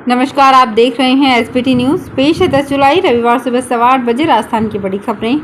नमस्कार, आप देख रहे हैं एसपीटी न्यूज़। पेश है 10 जुलाई रविवार सुबह 8:15 बजे राजस्थान की बड़ी खबरें।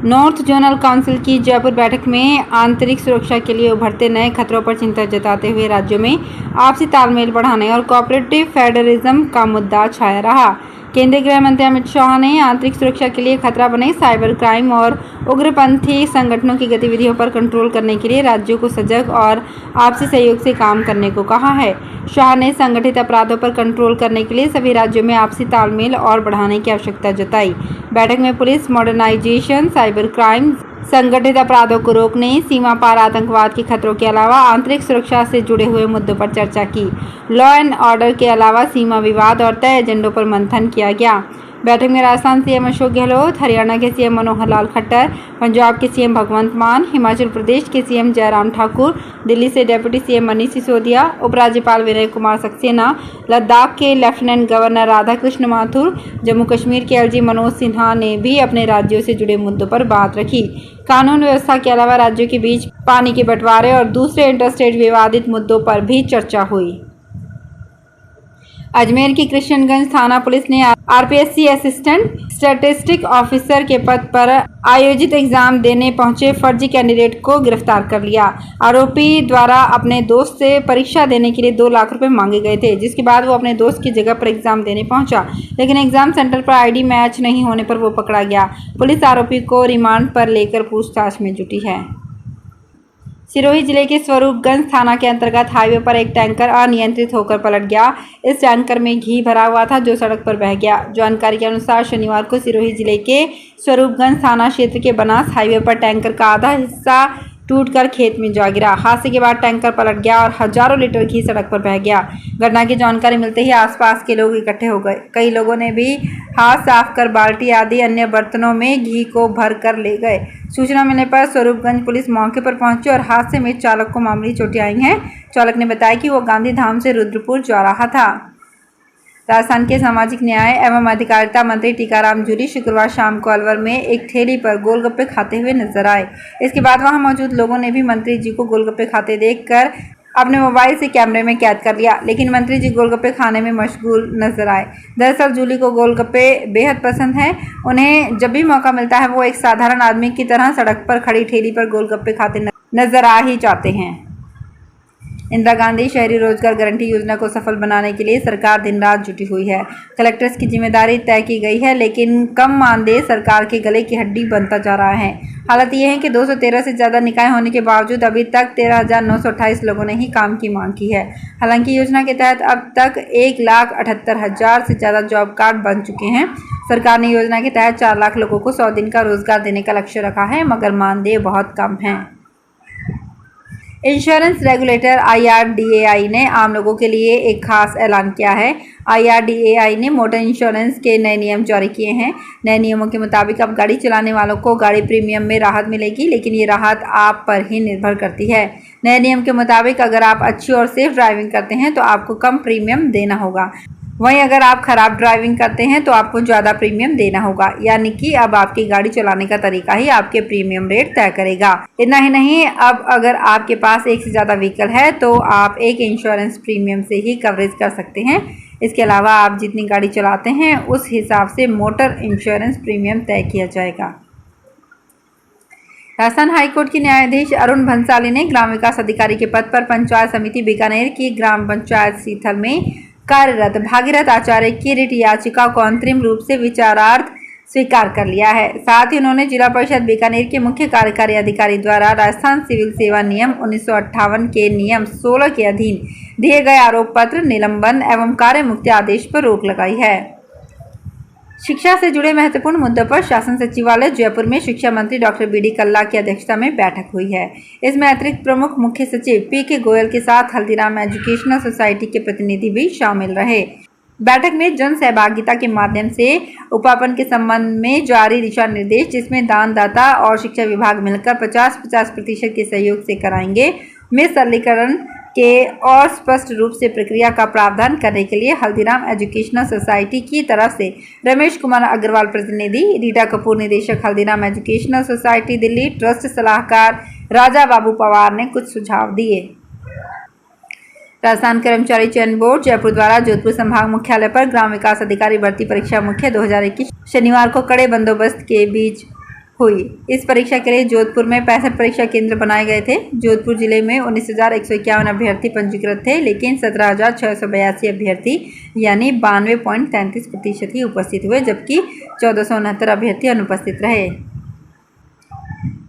नॉर्थ जोनल काउंसिल की जयपुर बैठक में आंतरिक सुरक्षा के लिए उभरते नए खतरों पर चिंता जताते हुए राज्यों में आपसी तालमेल बढ़ाने और कोऑपरेटिव फेडरलिज्म का मुद्दा छाया रहा। केंद्रीय गृह मंत्री अमित शाह ने आंतरिक सुरक्षा के लिए खतरा बने साइबर क्राइम और उग्रपंथी संगठनों की गतिविधियों पर कंट्रोल करने के लिए राज्यों को सजग और आपसी सहयोग से काम करने को कहा है। शाह ने संगठित अपराधों पर कंट्रोल करने के लिए सभी राज्यों में आपसी तालमेल और बढ़ाने की आवश्यकता जताई। बैठक में पुलिस मॉडर्नाइजेशन, साइबर क्राइम, संगठित अपराधों को रोकने, सीमा पार आतंकवाद के खतरों के अलावा आंतरिक सुरक्षा से जुड़े हुए मुद्दों पर चर्चा की। लॉ एंड ऑर्डर के अलावा सीमा विवाद और तय एजेंडों पर मंथन किया गया। बैठक में राजस्थान सीएम अशोक गहलोत, हरियाणा के सीएम मनोहर लाल खट्टर, पंजाब के सीएम भगवंत मान, हिमाचल प्रदेश के सीएम जयराम ठाकुर, दिल्ली से डिप्टी सीएम मनीष सिसोदिया, उपराज्यपाल विनय कुमार सक्सेना, लद्दाख के लेफ्टिनेंट गवर्नर राधाकृष्ण माथुर, जम्मू कश्मीर के एलजी मनोज सिन्हा ने भी अपने राज्यों से जुड़े मुद्दों पर बात रखी। कानून व्यवस्था के अलावा राज्यों के बीच पानी के बंटवारे और दूसरे इंटरस्टेट विवादित मुद्दों पर भी चर्चा हुई। अजमेर की कृष्णगंज थाना पुलिस ने आरपीएससी असिस्टेंट स्टैटिस्टिक ऑफिसर के पद पर आयोजित एग्जाम देने पहुंचे फर्जी कैंडिडेट को गिरफ्तार कर लिया। आरोपी द्वारा अपने दोस्त से परीक्षा देने के लिए 2 लाख रुपए मांगे गए थे, जिसके बाद वो अपने दोस्त की जगह पर एग्जाम देने पहुंचा, लेकिन एग्जाम सेंटर पर आईडी मैच नहीं होने पर वो पकड़ा गया। पुलिस आरोपी को रिमांड पर लेकर पूछताछ में जुटी है। सिरोही जिले के स्वरूपगंज थाना के अंतर्गत हाईवे पर एक टैंकर अनियंत्रित होकर पलट गया। इस टैंकर में घी भरा हुआ था जो सड़क पर बह गया। जानकारी के अनुसार शनिवार को सिरोही जिले के स्वरूपगंज थाना क्षेत्र के बनास हाईवे पर टैंकर का आधा हिस्सा टूटकर खेत में जा गिरा। हादसे के बाद टैंकर पलट गया और हजारों लीटर घी सड़क पर बह गया। घटना की जानकारी मिलते ही आसपास के लोग इकट्ठे हो गए। कई लोगों ने भी हाथ साफ कर बाल्टी आदि अन्य बर्तनों में घी को भर कर ले गए। सूचना मिलने पर स्वरूपगंज पुलिस मौके पर पहुंची और हादसे में चालक को मामूली चोटें आई हैं। चालक ने बताया कि वो गांधीधाम से रुद्रपुर जा रहा था। राजस्थान के सामाजिक न्याय एवं अधिकारिता मंत्री टीकाराम जूली शुक्रवार शाम को अलवर में एक ठेली पर गोलगप्पे खाते हुए नजर आए। इसके बाद वहां मौजूद लोगों ने भी मंत्री जी को गोलगप्पे खाते देखकर अपने मोबाइल से कैमरे में कैद कर लिया, लेकिन मंत्री जी गोलगप्पे खाने में मशगूल नजर आए। दरअसल जूली को गोलगप्पे बेहद पसंद हैं। उन्हें जब भी मौका मिलता है वो एक साधारण आदमी की तरह सड़क पर खड़ी ठेली पर गोलगप्पे खाते नजर आ ही जाते हैं। इंदिरा गांधी शहरी रोजगार गारंटी योजना को सफल बनाने के लिए सरकार दिन रात जुटी हुई है। कलेक्टर्स की जिम्मेदारी तय की गई है, लेकिन कम मानदेय सरकार के गले की हड्डी बनता जा रहा है। हालत यह है कि 213 से ज़्यादा निकाय होने के बावजूद अभी तक 13,928 लोगों ने ही काम की मांग की है। हालांकि योजना के तहत अब तक 1,78,000 से ज़्यादा जॉब कार्ड बन चुके हैं। सरकार ने योजना के तहत 4 लाख लोगों को 100 दिन का रोजगार देने का लक्ष्य रखा है, मगर मानदेय बहुत कम है। इंश्योरेंस रेगुलेटर IRDAI ने आम लोगों के लिए एक खास ऐलान किया है। IRDAI ने मोटर इंश्योरेंस के नए नियम जारी किए हैं। नए नियमों के मुताबिक अब गाड़ी चलाने वालों को गाड़ी प्रीमियम में राहत मिलेगी, लेकिन ये राहत आप पर ही निर्भर करती है। नए नियम के मुताबिक अगर आप अच्छी और सेफ ड्राइविंग करते हैं तो आपको कम प्रीमियम देना होगा। वहीं अगर आप खराब ड्राइविंग करते हैं तो आपको ज़्यादा प्रीमियम देना होगा, यानी कि अब आपकी गाड़ी चलाने का तरीका ही आपके प्रीमियम रेट तय करेगा। इतना ही नहीं, अब अगर आपके पास एक से ज़्यादा व्हीकल है तो आप एक इंश्योरेंस प्रीमियम से ही कवरेज कर सकते हैं। इसके अलावा आप जितनी गाड़ी चलाते हैं उस हिसाब से मोटर इंश्योरेंस प्रीमियम तय किया जाएगा। राजस्थान हाईकोर्ट की न्यायाधीश अरुण भंसाली ने ग्राम विकास अधिकारी के पद पर पंचायत समिति बीकानेर की ग्राम पंचायत सीथल में कार्यरत भागीरथ आचार्य की रिट याचिका को अंतरिम रूप से विचारार्थ स्वीकार कर लिया है। साथ ही उन्होंने जिला परिषद बीकानेर के मुख्य कार्यकारी अधिकारी द्वारा राजस्थान सिविल सेवा नियम 1958 के नियम 16 के अधीन दिए गए आरोप पत्र, निलंबन एवं कार्य मुक्ति आदेश पर रोक लगाई है। शिक्षा से जुड़े महत्वपूर्ण मुद्दों पर शासन सचिवालय जयपुर में शिक्षा मंत्री डॉक्टर BD कल्ला की अध्यक्षता में बैठक हुई है। इसमें अतिरिक्त प्रमुख मुख्य सचिव PK गोयल के साथ हल्दीराम एजुकेशनल सोसाइटी के प्रतिनिधि भी शामिल रहे। बैठक में जन सहभागिता के माध्यम से उपापन के संबंध में जारी दिशा निर्देश, जिसमें दानदाता और शिक्षा विभाग मिलकर 50-50% के सहयोग से कराएंगे, में सरलीकरण के और स्पष्ट रूप से प्रक्रिया का प्रावधान करने के लिए हल्दीराम एजुकेशनल सोसाइटी की तरफ से रमेश कुमार अग्रवाल प्रतिनिधि, रीटा कपूर निदेशक Haldiram educational society Delhi, trust सलाहकार राजा बाबू पवार ने कुछ सुझाव दिए। राजस्थान कर्मचारी चयन बोर्ड जयपुर द्वारा जोधपुर संभाग मुख्यालय पर ग्राम विकास अधिकारी भर्ती परीक्षा मुख्य 2021 शनिवार को कड़े बंदोबस्त के बीच हुई। इस परीक्षा के लिए जोधपुर में 65 परीक्षा केंद्र बनाए गए थे। जोधपुर जिले में 19,151 अभ्यर्थी पंजीकृत थे, लेकिन 17,682 अभ्यर्थी यानी 92.33% ही उपस्थित हुए, जबकि 1,469 अभ्यर्थी अनुपस्थित रहे।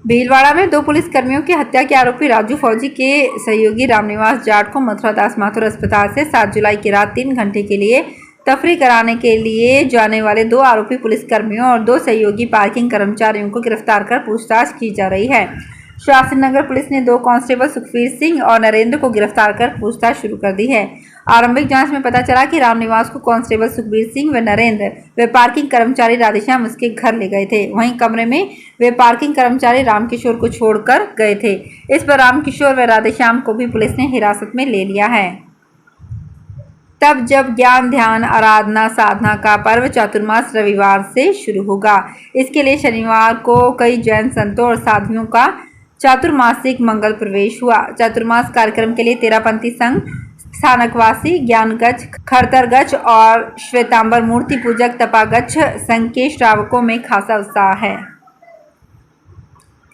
भीलवाड़ा में 2 पुलिसकर्मियों की हत्या के आरोपी राजू फौजी के सहयोगी रामनिवास जाट को मथुरा दास माथुर अस्पताल से 7 जुलाई की रात 3 घंटे के लिए तफरी कराने के लिए जाने वाले 2 आरोपी पुलिसकर्मियों और 2 सहयोगी पार्किंग कर्मचारियों को गिरफ्तार कर पूछताछ की जा रही है। शास्त्री नगर पुलिस ने 2 कांस्टेबल सुखवीर सिंह और नरेंद्र को गिरफ्तार कर पूछताछ शुरू कर दी है। आरंभिक जांच में पता चला कि रामनिवास को कांस्टेबल सुखबीर सिंह व नरेंद्र वे पार्किंग कर्मचारी राधेश्याम उसके घर ले गए थे। वहीं कमरे में वे पार्किंग कर्मचारी रामकिशोर को छोड़कर गए थे। इस पर रामकिशोर व राधेश्याम को भी पुलिस ने हिरासत में ले लिया है। तब जब ज्ञान ध्यान आराधना साधना का पर्व चातुर्मास रविवार से शुरू होगा। इसके लिए शनिवार को कई जैन संतों और साधुओं का चातुर्मासिक मंगल प्रवेश हुआ। चातुर्मास कार्यक्रम के लिए 13 पंथी संघ, स्थानकवासी, ज्ञानगच्छ, खरतरगच्छ और श्वेतांबर मूर्ति पूजक तपागच्छ संघ के श्रावकों में खासा उत्साह है।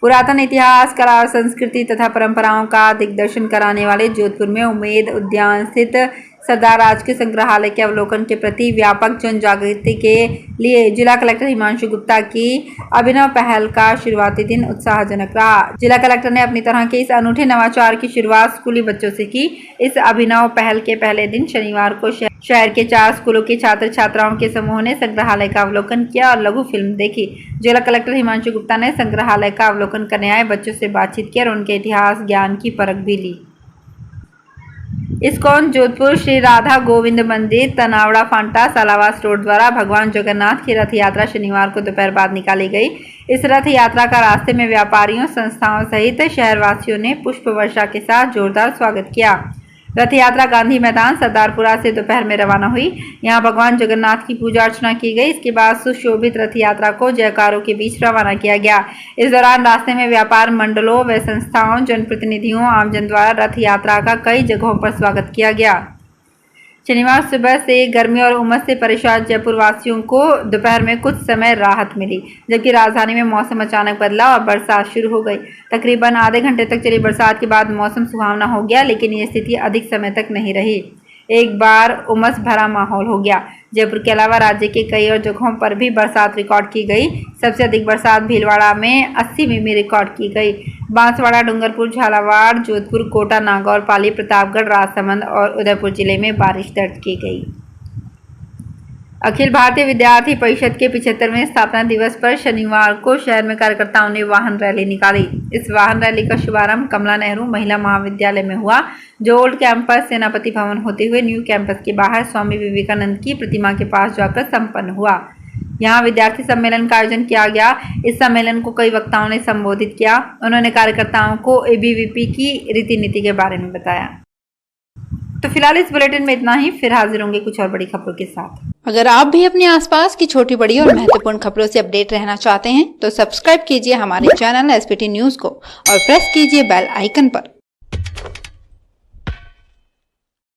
पुरातन इतिहास, कला और संस्कृति तथा परंपराओं का दिग्दर्शन कराने वाले जोधपुर में उम्मेद उद्यान स्थित सरदार राजकीय संग्रहालय के अवलोकन के प्रति व्यापक जन जागृति के लिए जिला कलेक्टर हिमांशु गुप्ता की अभिनव पहल का शुरुआती दिन उत्साहजनक रहा। जिला कलेक्टर ने अपनी तरह के इस अनूठे नवाचार की शुरुआत स्कूली बच्चों से की। इस अभिनव पहल के पहले दिन शनिवार को शहर के 4 स्कूलों के छात्र छात्राओं के समूह ने संग्रहालय का अवलोकन किया और लघु फिल्म देखी। जिला कलेक्टर हिमांशु गुप्ता ने संग्रहालय का अवलोकन करने आए बच्चों से बातचीत की और उनके इतिहास ज्ञान की परख भी ली। इस्कॉन जोधपुर श्री राधा गोविंद मंदिर तनावड़ा फांटा सालावास रोड द्वारा भगवान जगन्नाथ की रथ यात्रा शनिवार को दोपहर बाद निकाली गई। इस रथ यात्रा का रास्ते में व्यापारियों, संस्थाओं सहित शहरवासियों ने पुष्प वर्षा के साथ जोरदार स्वागत किया। रथ यात्रा गांधी मैदान सरदारपुरा से दोपहर में रवाना हुई। यहां भगवान जगन्नाथ की पूजा अर्चना की गई। इसके बाद सुशोभित रथ यात्रा को जयकारों के बीच रवाना किया गया। इस दौरान रास्ते में व्यापार मंडलों व संस्थाओं, जनप्रतिनिधियों, आमजन द्वारा रथ यात्रा का कई जगहों पर स्वागत किया गया। शनिवार सुबह से गर्मी और उमस से परेशान जयपुर वासियों को दोपहर में कुछ समय राहत मिली, जबकि राजधानी में मौसम अचानक बदला और बरसात शुरू हो गई। तकरीबन आधे घंटे तक चली बरसात के बाद मौसम सुहावना हो गया, लेकिन ये स्थिति अधिक समय तक नहीं रही। एक बार उमस भरा माहौल हो गया। जयपुर के अलावा राज्य के कई और जगहों पर भी बरसात रिकॉर्ड की गई। सबसे अधिक बरसात भीलवाड़ा में 80 मिमी रिकॉर्ड की गई। बांसवाड़ा, डूंगरपुर, झालावाड़, जोधपुर, कोटा, नागौर, पाली, प्रतापगढ़, राजसमंद और उदयपुर जिले में बारिश दर्ज की गई। अखिल भारतीय विद्यार्थी परिषद के 75वें स्थापना दिवस पर शनिवार को शहर में कार्यकर्ताओं ने वाहन रैली निकाली। इस वाहन रैली का शुभारंभ कमला नेहरू महिला महाविद्यालय में हुआ, जो ओल्ड कैंपस सेनापति भवन होते हुए न्यू कैंपस के बाहर स्वामी विवेकानंद की प्रतिमा के पास जाकर संपन्न हुआ। यहाँ विद्यार्थी सम्मेलन का आयोजन किया गया। इस सम्मेलन को कई वक्ताओं ने संबोधित किया। उन्होंने कार्यकर्ताओं को एबीवीपी की रीति नीति के बारे में बताया। तो फिलहाल इस बुलेटिन में इतना ही। फिर हाजिर होंगे कुछ और बड़ी खबरों के साथ। अगर आप भी अपने आसपास की छोटी बड़ी और महत्वपूर्ण खबरों से अपडेट रहना चाहते हैं तो सब्सक्राइब कीजिए हमारे चैनल एसपीटी न्यूज को और प्रेस कीजिए बेल आइकन पर।